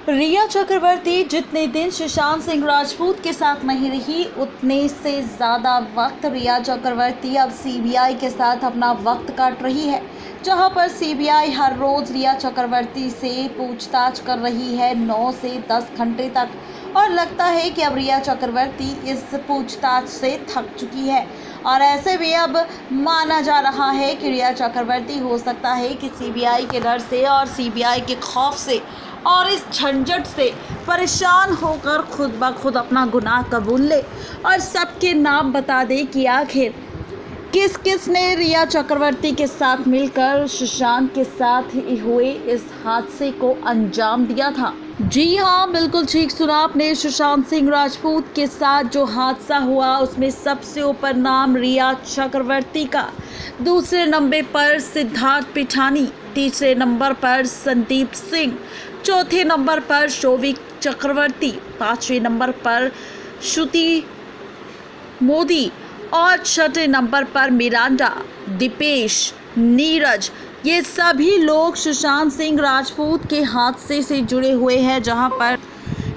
रिया चक्रवर्ती जितने दिन सुशांत सिंह राजपूत के साथ नहीं रही, उतने से ज़्यादा वक्त रिया चक्रवर्ती अब सीबीआई के साथ अपना वक्त काट रही है, जहां पर सीबीआई हर रोज़ रिया चक्रवर्ती से पूछताछ कर रही है 9 से 10 घंटे तक। और लगता है कि अब रिया चक्रवर्ती इस पूछताछ से थक चुकी है और ऐसे में अब माना जा रहा है कि रिया चक्रवर्ती हो सकता है कि सीबीआई के डर से और सीबीआई के खौफ से और इस झंझट से परेशान होकर खुद ब खुद अपना गुनाह कबूल ले और सबके नाम बता दे कि आखिर किस किस ने रिया चक्रवर्ती के साथ मिलकर सुशांत के साथ हुए इस हादसे को अंजाम दिया था। जी हाँ, बिल्कुल ठीक सुना आपने। सुशांत सिंह राजपूत के साथ जो हादसा हुआ उसमें सबसे ऊपर नाम रिया चक्रवर्ती का, दूसरे नंबर पर सिद्धार्थ पिठानी, तीसरे नंबर पर संदीप सिंह, चौथे नंबर पर शोविक चक्रवर्ती, पांचवें नंबर पर श्रुति मोदी और छठे नंबर पर मिरांडा, दीपेश, नीरज। ये सभी लोग सुशांत सिंह राजपूत के हादसे से जुड़े हुए हैं, जहां पर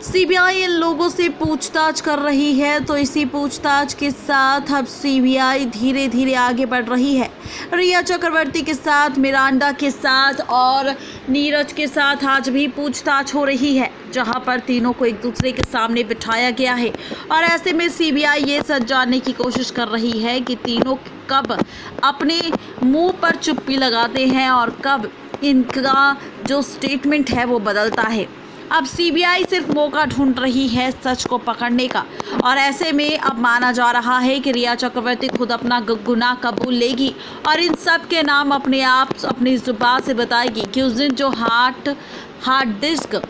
सीबीआई इन लोगों से पूछताछ कर रही है। तो इसी पूछताछ के साथ अब सीबीआई धीरे धीरे आगे बढ़ रही है। रिया चक्रवर्ती के साथ, मिरांडा के साथ और नीरज के साथ आज भी पूछताछ हो रही है, जहां पर तीनों को एक दूसरे के सामने बिठाया गया है। और ऐसे में सीबीआई ये सच जानने की कोशिश कर रही है कि तीनों कब अपने मुंह पर चुप्पी लगाते हैं और कब इनका जो स्टेटमेंट है वो बदलता है। अब सीबीआई सिर्फ मौका ढूंढ रही है सच को पकड़ने का, और ऐसे में अब माना जा रहा है कि रिया चक्रवर्ती खुद अपना गुनाह कबूल लेगी और इन सब के नाम अपने आप अपनी जुबान से बताएगी कि उस दिन जो हार्ड डिस्क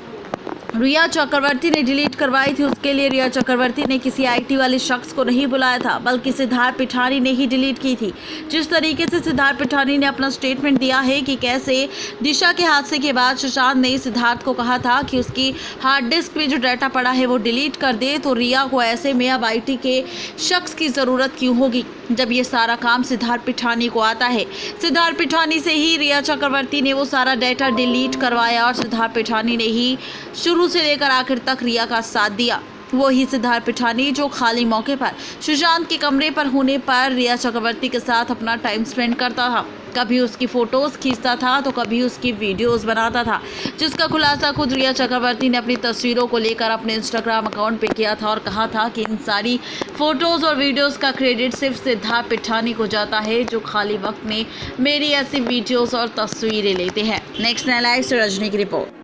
रिया चक्रवर्ती ने डिलीट करवाई थी, उसके लिए रिया चक्रवर्ती ने किसी आईटी वाले शख्स को नहीं बुलाया था, बल्कि सिद्धार्थ पिठानी ने ही डिलीट की थी। जिस तरीके से सिद्धार्थ पिठानी ने अपना स्टेटमेंट दिया है कि कैसे दिशा के हादसे के बाद सुशांत ने सिद्धार्थ को कहा था कि उसकी हार्ड डिस्क में जो डाटा पड़ा है वो डिलीट कर दे, तो रिया को ऐसे में अब आईटी के शख्स की ज़रूरत क्यों होगी जब ये सारा काम सिद्धार्थ पिठानी को आता है। सिद्धार्थ पिठानी से ही रिया चक्रवर्ती ने वो सारा डाटा डिलीट करवाया और सिद्धार्थ पिठानी ने ही शुरू से लेकर आखिर तक रिया का साथ दिया। वो ही सिद्धार्थ पिठानी जो खाली मौके पर सुशांत के कमरे पर होने पर रिया चक्रवर्ती के साथ अपना टाइम स्पेंड करता था। कभी उसकी फ़ोटोज़ खींचता था तो कभी उसकी वीडियोस बनाता था, जिसका खुलासा खुद रिया चक्रवर्ती ने अपनी तस्वीरों को लेकर अपने इंस्टाग्राम अकाउंट पे किया था और कहा था कि इन सारी फ़ोटोज़ और वीडियोस का क्रेडिट सिर्फ सिद्धार्थ पिठानी को जाता है, जो खाली वक्त में मेरी ऐसी वीडियोस और तस्वीरें लेते हैं। नेक्स्ट एनालाइज रजनी की रिपोर्ट।